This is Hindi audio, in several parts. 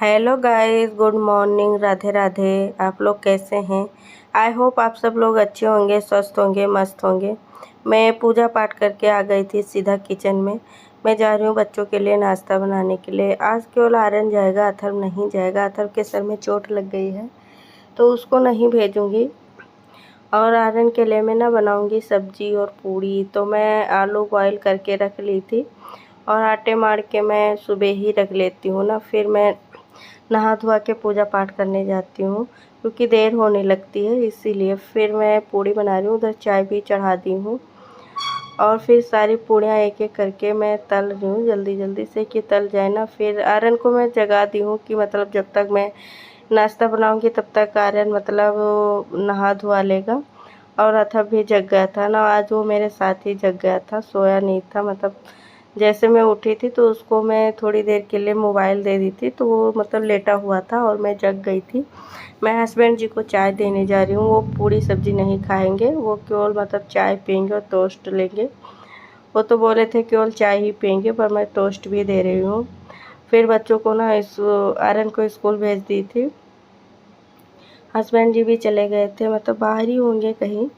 Hello guys, good morning, Radhe Radhe. आप लोग कैसे हैं? आई होप आप सब लोग अच्छे होंगे, स्वस्थ होंगे, मस्त होंगे। मैं पूजा पाठ करके आ गई थी सीधा किचन में। मैं जा रही हूँ बच्चों के लिए नाश्ता बनाने के लिए। आज केवल आर्यन जाएगा, अथर्व नहीं जाएगा। अथर्व के सर में चोट लग गई है तो उसको नहीं भेजूँगी। और आर्यन के लिए मैं ना बनाऊँगी सब्जी और पूड़ी। तो मैं आलू बॉयल करके रख ली थी और आटे मार के मैं सुबह ही रख लेती हूँ ना। फिर मैं नहा धोवा के पूजा पाठ करने जाती हूँ क्योंकि देर होने लगती है, इसीलिए। फिर मैं पूड़ी बना रही हूँ, उधर चाय भी चढ़ा दी हूँ और फिर सारी पूड़ियाँ एक एक करके मैं तल रही हूँ जल्दी जल्दी से कि तल जाए ना। फिर आर्यन को मैं जगा दी हूँ कि मतलब जब तक मैं नाश्ता बनाऊँगी तब तक आर्यन मतलब नहा धोवा लेगा। और अथर्व भी जग गया था ना, आज वो मेरे साथ ही जग गया था, सोया नहीं था। मतलब जैसे मैं उठी थी तो उसको मैं थोड़ी देर के लिए मोबाइल दे दी थी तो वो मतलब लेटा हुआ था और मैं जग गई थी। मैं हस्बैंड जी को चाय देने जा रही हूँ। वो पूरी सब्जी नहीं खाएंगे, वो केवल मतलब चाय पियेंगे और टोस्ट लेंगे। वो तो बोले थे केवल चाय ही पियेंगे, पर मैं टोस्ट भी दे रही हूँ। फिर बच्चों को ना आर्यन को स्कूल भेज दी थी। हस्बैंड जी भी चले गए थे, मतलब बाहर ही होंगे कहीं।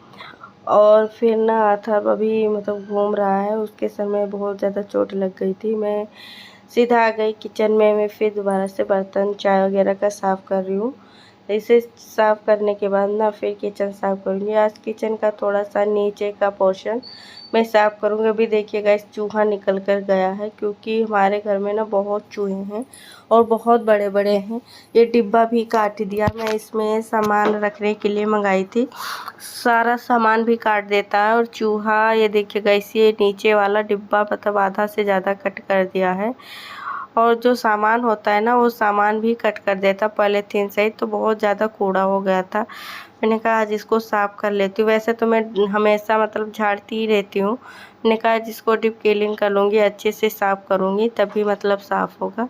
और फिर ना अथर्व अभी मतलब घूम रहा है, उसके सर में बहुत ज़्यादा चोट लग गई थी। मैं सीधा आ गई किचन में। मैं फिर दोबारा से बर्तन चाय वगैरह का साफ़ कर रही हूँ। इसे साफ़ करने के बाद ना फिर किचन साफ़ करूँगी। आज किचन का थोड़ा सा नीचे का पोर्शन मैं साफ़ करूँगी। अभी देखिएगा इस चूहा निकल कर गया है क्योंकि हमारे घर में ना बहुत चूहे हैं और बहुत बड़े बड़े हैं। ये डिब्बा भी काट दिया। मैं इसमें सामान रखने के लिए मंगाई थी, सारा सामान भी काट देता है। और चूहा ये देखिएगा इसी नीचे वाला डिब्बा मतलब आधा से ज़्यादा कट कर दिया है। और जो सामान होता है ना वो सामान भी कट कर देता पॉलीथीन से, तो बहुत ज़्यादा कूड़ा हो गया था। मैंने कहा आज इसको साफ़ कर लेती हूँ। वैसे तो मैं हमेशा मतलब झाड़ती ही रहती हूँ। मैंने कहा आज इसको डीप क्लीन कर लूँगी, अच्छे से साफ़ करूँगी तभी मतलब साफ़ होगा।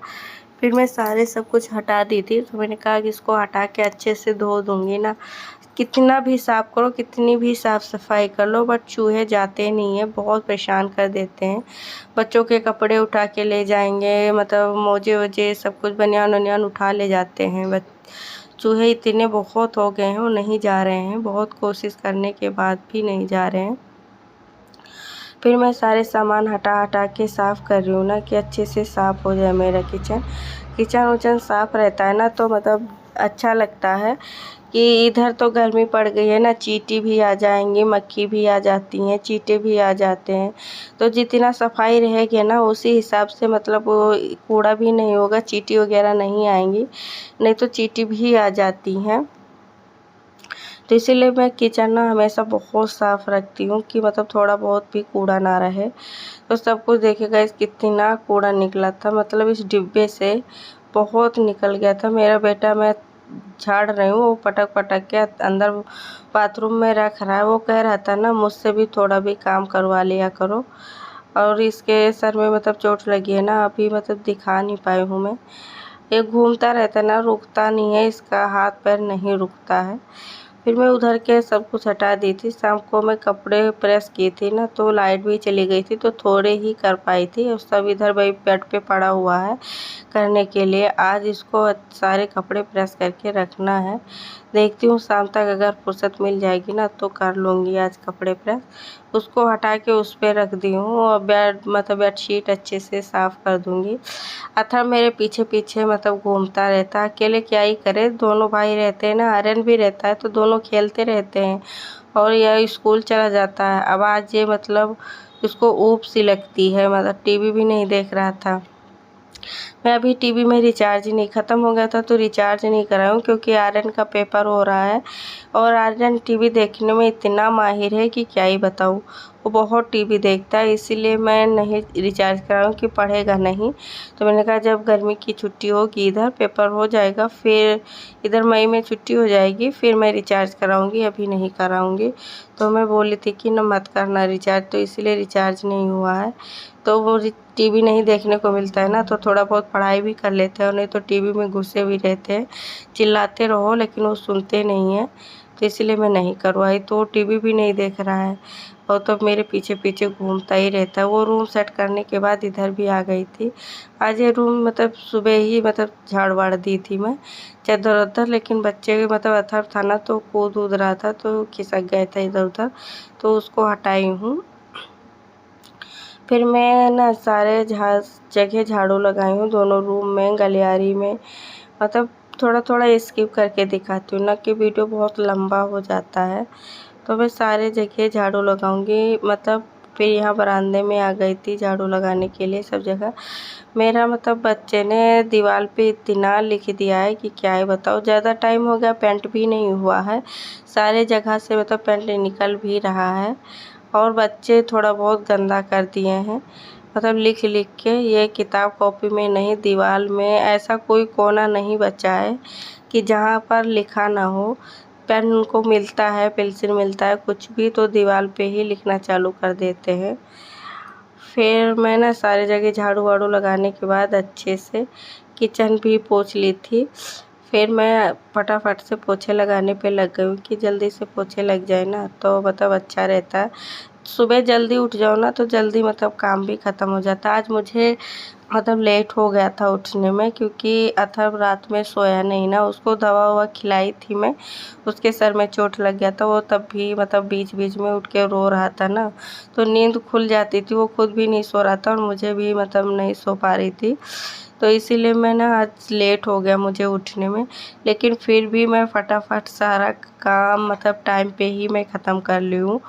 फिर मैं सारे सब कुछ हटा दी थी तो मैंने कहा कि इसको हटा के अच्छे से धो दूँगी ना। कितना भी साफ़ करो, कितनी भी साफ़ सफाई कर लो, बट चूहे जाते नहीं हैं, बहुत परेशान कर देते हैं। बच्चों के कपड़े उठा के ले जाएंगे, मतलब मोजे वोजे सब कुछ बनियान वनियान उठा ले जाते हैं। चूहे इतने बहुत हो गए हैं, वो नहीं जा रहे हैं, बहुत कोशिश करने के बाद भी नहीं जा रहे हैं। फिर मैं सारे सामान हटा हटा के साफ़ कर रही हूँ ना कि अच्छे से साफ़ हो जाए मेरा किचन। किचन उचन साफ़ रहता है ना तो मतलब अच्छा लगता है। कि इधर तो गर्मी पड़ गई है ना, चींटी भी आ जाएंगी, मक्खी भी आ जाती हैं, चींटे भी आ जाते हैं। तो जितना सफाई रहेगी ना उसी हिसाब से मतलब वो कूड़ा भी नहीं होगा, चींटी वगैरह नहीं आएंगी, नहीं तो चींटी भी आ जाती हैं। तो इसीलिए मैं किचन ना हमेशा बहुत साफ़ रखती हूँ कि मतलब थोड़ा बहुत भी कूड़ा ना रहे। तो सब कुछ देखिएगा इस कितना कूड़ा निकला था, मतलब इस डिब्बे से बहुत निकल गया था। मेरा बेटा, मैं झाड़ रही हूँ, वो पटक पटक के अंदर बाथरूम में रख रहा है। वो कह रहा था ना मुझसे भी थोड़ा भी काम करवा लिया करो। और इसके सर में मतलब चोट लगी है ना, अभी मतलब दिखा नहीं पाई हूँ मैं। ये घूमता रहता है ना, रुकता नहीं है, इसका हाथ पैर नहीं रुकता है। फिर मैं उधर के सब कुछ हटा दी थी। शाम को मैं कपड़े प्रेस की थी ना तो लाइट भी चली गई थी तो थोड़े ही कर पाई थी। और सब इधर भाई बेड पे पड़ा हुआ है करने के लिए। आज इसको सारे कपड़े प्रेस करके रखना है। देखती हूँ शाम तक अगर फुर्सत मिल जाएगी ना तो कर लूँगी आज कपड़े प्रेस। उसको हटा के उस पर रख दी हूँ और बेड मतलब बेडशीट अच्छे से साफ़ कर दूँगी। अथर्व मेरे पीछे पीछे मतलब घूमता रहता है, अकेले क्या ही करे, दोनों भाई रहते हैं ना, आर्यन भी रहता है तो दोनों खेलते रहते हैं। और यह स्कूल चला जाता है। अब आज ये मतलब उसको ऊब सी लगती है, मतलब टीवी भी नहीं देख रहा था। मैं अभी टीवी में रिचार्ज नहीं, ख़त्म हो गया था तो रिचार्ज नहीं कराऊँ क्योंकि आर्यन का पेपर हो रहा है। और आर्यन टीवी देखने में इतना माहिर है कि क्या ही बताऊँ। वो बहुत टीवी देखता है, इसीलिए मैं नहीं रिचार्ज कराऊँ कि पढ़ेगा नहीं। तो मैंने कहा जब गर्मी की छुट्टी होगी, इधर पेपर हो जाएगा, फिर इधर मई में छुट्टी हो जाएगी, फिर मैं रिचार्ज कराऊँगी, अभी नहीं कराऊँगी। तो मैं बोली थी कि न मत करना रिचार्ज, तो इसीलिए रिचार्ज नहीं हुआ है। तो वो टीवी नहीं देखने को मिलता है ना तो थोड़ा बहुत पढ़ाई भी कर लेते हैं, और नहीं तो टीवी में घुसे भी रहते हैं, चिल्लाते रहो लेकिन वो सुनते नहीं हैं। तो इसलिए मैं नहीं करवाई। तो टीवी भी नहीं देख रहा है और तो मेरे पीछे पीछे घूमता ही रहता है। वो रूम सेट करने के बाद इधर भी आ गई थी। आज ये रूम मतलब सुबह ही मतलब झाड़ वाड़ दी थी मैं चादर उधर, लेकिन बच्चे मतलब अथर था ना तो कूद उद रहा था तो खिसक गया था इधर उधर, तो उसको हटाई हूँ। फिर मैं ना सारे जगह झाड़ू लगाई हूँ, दोनों रूम में, गलियारी में, मतलब थोड़ा थोड़ा स्किप करके दिखाती हूँ ना कि वीडियो बहुत लंबा हो जाता है। तो मैं सारे जगह झाड़ू लगाऊंगी। मतलब फिर यहाँ बरामदे में आ गई थी झाड़ू लगाने के लिए सब जगह। मेरा मतलब बच्चे ने दीवार पे इतना लिख दिया है कि क्या है बताओ। ज़्यादा टाइम हो गया, पेंट भी नहीं हुआ है, सारे जगह से मतलब पेंट निकल भी रहा है और बच्चे थोड़ा बहुत गंदा कर दिए हैं। मतलब लिख लिख के, ये किताब कॉपी में नहीं, दीवार में ऐसा कोई कोना नहीं बचा है कि जहाँ पर लिखा ना हो। पेन उनको मिलता है, पेंसिल मिलता है, कुछ भी तो दीवार पे ही लिखना चालू कर देते हैं। फिर मैं ना सारी जगह झाड़ू वाड़ू लगाने के बाद अच्छे से किचन भी पोंछ ली थी। फिर मैं फटाफट से पोछे लगाने पे लग गई कि जल्दी से पोछे लग जाए ना तो मतलब अच्छा रहता है। सुबह जल्दी उठ जाओ ना तो जल्दी मतलब काम भी ख़त्म हो जाता है। आज मुझे मतलब लेट हो गया था उठने में क्योंकि अथर्व रात में सोया नहीं ना, उसको दवा ववा खिलाई थी मैं, उसके सर में चोट लग गया था। वो तब भी मतलब बीच बीच में उठ के रो रहा था ना, तो नींद खुल जाती थी, वो खुद भी नहीं सो रहा था और मुझे भी मतलब नहीं सो पा रही थी। तो इसीलिए मैं ना आज लेट हो गया मुझे उठने में, लेकिन फिर भी मैं फटाफट सारा काम मतलब टाइम पे ही मैं ख़त्म कर ली हूँ।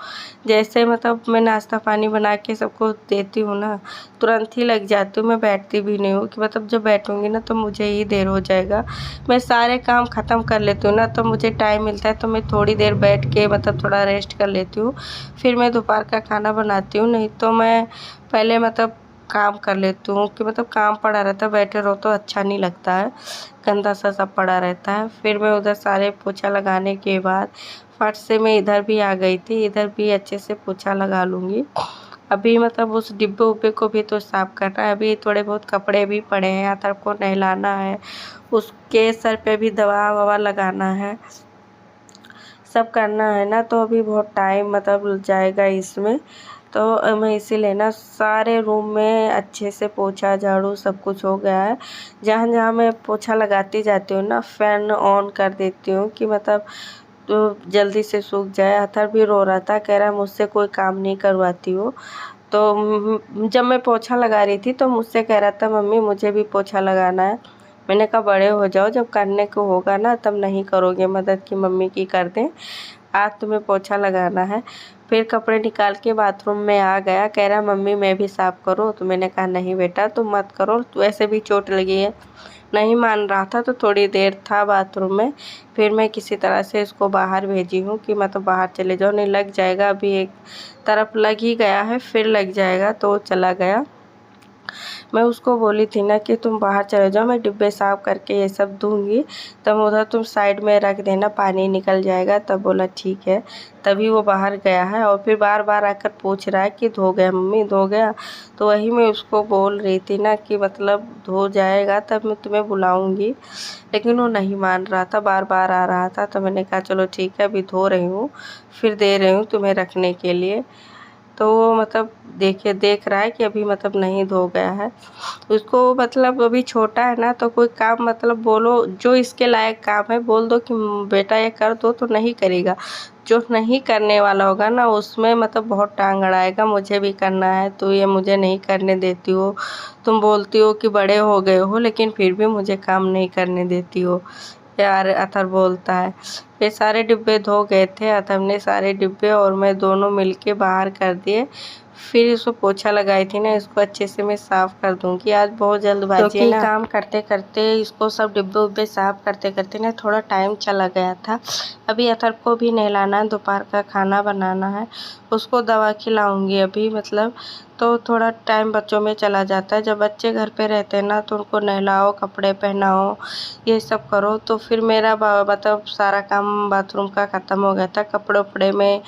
जैसे मतलब मैं नाश्ता पानी बना के सबको देती हूँ ना, तुरंत ही लग जाती हूँ, मैं बैठती भी नहीं हूँ कि मतलब जब बैठूँगी ना तो मुझे ही देर हो जाएगा। मैं सारे काम ख़त्म कर लेती हूँ ना तो मुझे टाइम मिलता है तो मैं थोड़ी देर बैठ के मतलब थोड़ा रेस्ट कर लेती हूँ। फिर मैं दोपहर का खाना बनाती हूँ, नहीं तो मैं पहले मतलब काम कर लेती हूँ कि मतलब काम पड़ा रहता है, बैठे रहो तो अच्छा नहीं लगता है, गंदा सा सब पड़ा रहता है। फिर मैं उधर सारे पोछा लगाने के बाद फट से मैं इधर भी आ गई थी, इधर भी अच्छे से पोछा लगा लूँगी। अभी मतलब उस डिब्बे उब्बे को भी तो साफ़ करना है, अभी थोड़े बहुत कपड़े भी पड़े हैं, अतर को नहलाना है, उसके सर पे भी दवा ववा लगाना है, सब करना है ना, तो अभी बहुत टाइम मतलब जाएगा इसमें। तो मैं इसीलिए ना सारे रूम में अच्छे से पोछा झाड़ू सब कुछ हो गया है। जहाँ जहाँ मैं पोछा लगाती जाती हूँ ना फ़ैन ऑन कर देती हूँ कि मतलब तो जल्दी से सूख जाए। अथर भी रो रहा था, कह रहा है मुझसे कोई काम नहीं करवाती हो। तो जब मैं पोछा लगा रही थी तो मुझसे कह रहा था मम्मी मुझे भी पोछा लगाना है। मैंने कहा बड़े हो जाओ, जब करने को होगा ना तब नहीं करोगे मदद कि मम्मी की कर दें, आज तुम्हें पोछा लगाना है। फिर कपड़े निकाल के बाथरूम में आ गया, कह रहा मम्मी मैं भी साफ़ करूँ। तो मैंने कहा नहीं बेटा तुम मत करो, वैसे भी चोट लगी है। नहीं मान रहा था तो थोड़ी देर था बाथरूम में, फिर मैं किसी तरह से इसको बाहर भेजी हूँ कि मतलब बाहर चले जाओ, नहीं लग जाएगा। अभी एक तरफ लग ही गया है, फिर लग जाएगा, तो चला गया। मैं उसको बोली थी ना कि तुम बाहर चले जाओ, मैं डिब्बे साफ़ करके ये सब दूँगी, तब उधर तुम साइड में रख देना, पानी निकल जाएगा। तब बोला ठीक है, तभी वो बाहर गया है और फिर बार बार आकर पूछ रहा है कि धो गया मम्मी, धो गया। तो वही मैं उसको बोल रही थी ना कि मतलब धो जाएगा तब मैं तुम्हें बुलाऊँगी, लेकिन वो नहीं मान रहा था, बार बार आ रहा था। तो मैंने कहा चलो ठीक है, अभी धो रही हूँ, फिर दे रही हूँ तुम्हें रखने के लिए। तो वो मतलब देख रहा है कि अभी मतलब नहीं धो गया है। उसको मतलब अभी छोटा है ना, तो कोई काम मतलब बोलो जो इसके लायक काम है बोल दो कि बेटा ये कर दो तो नहीं करेगा। जो नहीं करने वाला होगा ना उसमें मतलब बहुत टांग अड़ाएगा, मुझे भी करना है तो ये मुझे नहीं करने देती हो, तुम बोलती हो कि बड़े हो गए हो लेकिन फिर भी मुझे काम नहीं करने देती हो यार, अथर बोलता है। फिर सारे डिब्बे धो गए थे अथर ने, सारे डिब्बे और मैं दोनों मिलके बाहर कर दिए। फिर इसको पोछा लगाई थी ना, इसको अच्छे से मैं साफ़ कर दूँगी। आज बहुत जल्दबाजी है ना, काम करते करते इसको सब डिब्बे उब्बे साफ़ करते करते ना थोड़ा टाइम चला गया था। अभी अथर को भी नहलाना है, दोपहर का खाना बनाना है, उसको दवा खिलाऊँगी अभी मतलब। तो थोड़ा टाइम बच्चों में चला जाता है, जब बच्चे घर पे रहते हैं ना तो उनको नहलाओ, कपड़े पहनाओ, ये सब करो। तो फिर मेरा मतलब सारा काम बाथरूम का ख़त्म हो गया था। कपड़े उपड़े में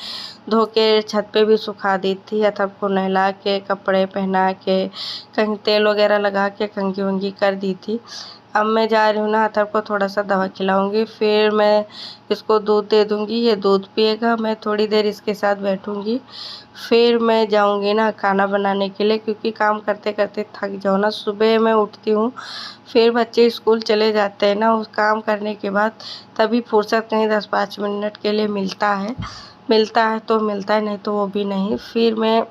धो के छत पे भी सुखा दी थी, अथर्व को नहला के कपड़े पहना के कहीं तेल वगैरह लगा के कंघी वंघी कर दी थी। अब मैं जा रही हूँ ना अथर्व को थोड़ा सा दवा खिलाऊंगी, फिर मैं इसको दूध दे दूँगी, ये दूध पिएगा। मैं थोड़ी देर इसके साथ बैठूँगी, फिर मैं जाऊँगी ना खाना बनाने के लिए, क्योंकि काम करते करते थक जाओ ना। सुबह मैं उठती हूँ, फिर बच्चे स्कूल चले जाते हैं ना, उस काम करने के बाद तभी फुर्सत कहीं 10-5 मिनट के लिए मिलता है तो मिलता है, नहीं तो वो भी नहीं। फिर मैं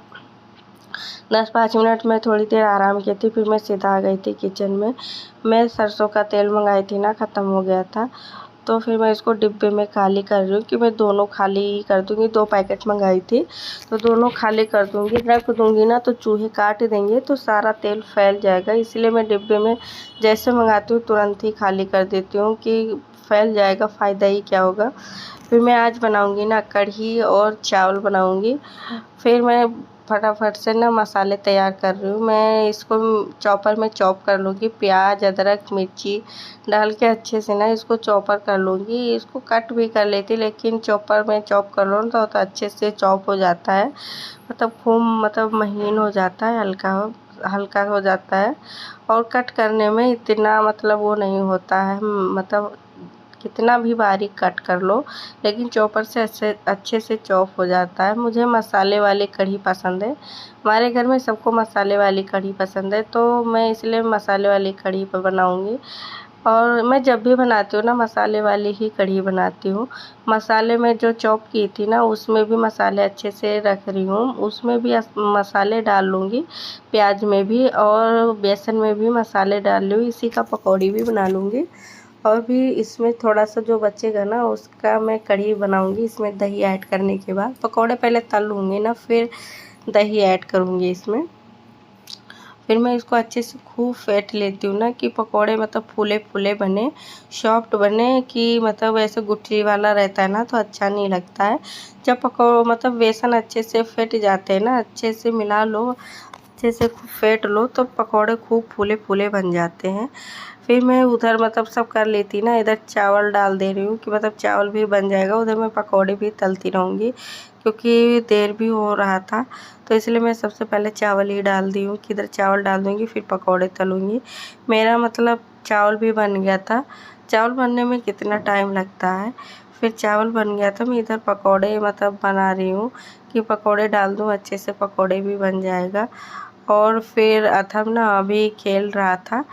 10-5 मिनट में थोड़ी देर आराम की थी, फिर मैं सीधा आ गई थी किचन में। मैं सरसों का तेल मंगाई थी ना, ख़त्म हो गया था, तो फिर मैं इसको डिब्बे में खाली कर रही हूँ कि मैं दोनों खाली कर दूँगी। 2 पैकेट मंगाई थी तो दोनों खाली कर दूँगी। रख दूँगी ना तो चूहे काट देंगे तो सारा तेल फैल जाएगा, इसलिए मैं डिब्बे में जैसे मंगाती हूँ तुरंत ही खाली कर देती हूँ कि फैल जाएगा, फ़ायदा ही क्या होगा। फिर मैं आज बनाऊँगी ना कढ़ी और चावल बनाऊँगी। फिर मैं फटाफट से ना मसाले तैयार कर रही हूँ। मैं इसको चॉपर में चॉप कर लूँगी, प्याज, अदरक, मिर्ची डाल के अच्छे से ना इसको चॉपर कर लूँगी। इसको कट भी कर लेती, लेकिन चॉपर में चॉप कर लो तो अच्छे से चॉप हो जाता है, खूब महीन हो जाता है, हल्का हो जाता है। और कट करने में इतना वो नहीं होता है, कितना भी बारीक कट कर लो, लेकिन चॉपर से अच्छे से चॉप हो जाता है। मुझे मसाले वाली कढ़ी पसंद है, हमारे घर में सबको मसाले वाली कढ़ी पसंद है, तो मैं इसलिए मसाले वाली कढ़ी पर बनाऊँगी। और मैं जब भी बनाती हूँ ना मसाले वाली ही कढ़ी बनाती हूँ। मसाले में जो चॉप की थी ना उसमें भी मसाले अच्छे से रख रही हूँ, उसमें भी मसाले डाल लूँगी, प्याज में भी और बेसन में भी मसाले डाल लूँ। इसी का पकौड़ी भी बना लूँगी, और भी इसमें थोड़ा सा जो बचेगा ना उसका मैं कढ़ी बनाऊँगी। इसमें दही ऐड करने के बाद पकौड़े पहले तल लूँगी ना, फिर दही ऐड करूँगी इसमें। फिर मैं इसको अच्छे से खूब फेंट लेती हूँ ना कि पकौड़े फूले फूले बने, सॉफ्ट बने, कि ऐसे गुठली वाला रहता है ना तो अच्छा नहीं लगता है। जब बेसन अच्छे से फेंट जाते हैं ना, अच्छे से मिला लो, अच्छे से फेंट लो तो पकौड़े खूब फूले फूले बन जाते हैं। फिर मैं उधर सब कर लेती ना, इधर चावल डाल दे रही हूँ कि चावल भी बन जाएगा, उधर मैं पकौड़े भी तलती रहूँगी, क्योंकि देर भी हो रहा था, तो इसलिए मैं सबसे पहले चावल ही डाल दी हूँ कि इधर चावल डाल दूँगी फिर पकौड़े तलूँगी। मेरा चावल भी बन गया था। चावल बनने में कितना टाइम लगता है, फिर चावल बन गया था, मैं इधर पकौड़े बना रही हूँ कि पकौड़े डाल दूँ, अच्छे से पकौड़े भी बन जाएगा। और फिर अथर्व ना अभी खेल रहा था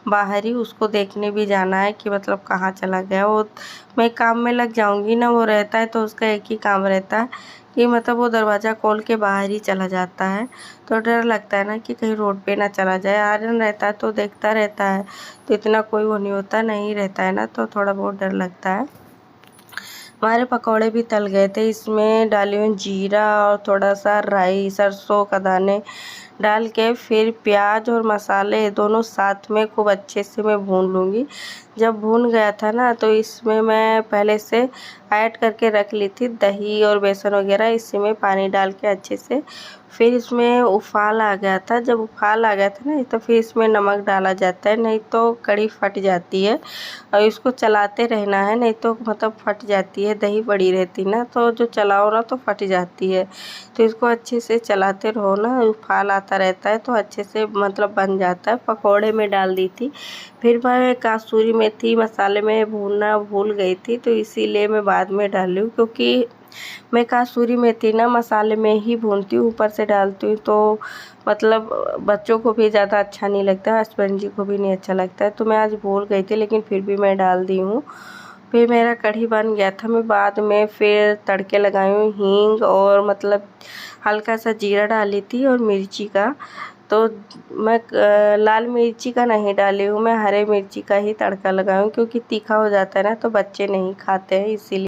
बाहर ही, उसको देखने भी जाना है कि कहाँ चला गया। वो मैं काम में लग जाऊंगी ना, वो रहता है तो उसका एक ही काम रहता है कि वो दरवाज़ा खोल के बाहर ही चला जाता है, तो डर लगता है ना कि कहीं रोड पे ना चला जाए। आर्यन रहता है तो देखता रहता है, तो इतना कोई वो नहीं होता, नहीं रहता है ना तो थोड़ा बहुत डर लगता है। हमारे पकौड़े भी तल गए थे, इसमें डाली हूँ जीरा और थोड़ा सा राई, सरसों का दाने डाल के फिर प्याज और मसाले दोनों साथ में खूब अच्छे से मैं भून लूँगी। जब भून गया था ना तो इसमें मैं पहले से ऐड करके रख ली थी दही और बेसन वगैरह, इसी में पानी डाल के अच्छे से फिर इसमें उफाल आ गया था। जब उफाल आ गया था ना तो फिर इसमें नमक डाला जाता है, नहीं तो कढ़ी फट जाती है, और इसको चलाते रहना है, नहीं तो फट जाती है, दही बड़ी रहती ना तो जो चलाओ ना तो फट जाती है। तो इसको अच्छे से चलाते रहो ना, उफाल आता रहता है तो अच्छे से बन जाता है। पकौड़े में डाल दी थी, फिर मैं कसूरी मेथी मसाले में भूनना भूल गई थी, तो इसीलिए मैं बाद में डाली हूँ, क्योंकि मैं कसूरी मेथी ना मसाले में ही भूनती हूँ, ऊपर से डालती हूँ तो बच्चों को भी ज़्यादा अच्छा नहीं लगता, हस्बैंड जी को भी नहीं अच्छा लगता है, तो मैं आज भूल गई थी लेकिन फिर भी मैं डाल दी हूँ। फिर मेरा कढ़ी बन गया था, मैं बाद में फिर तड़के लगाई हूँ हींग और हल्का सा जीरा डाली थी और मिर्ची का, तो मैं लाल मिर्ची का नहीं डाली हूँ, मैं हरे मिर्ची का ही तड़का लगाई हूँ, क्योंकि तीखा हो जाता है ना तो बच्चे नहीं खाते हैं इसीलिए।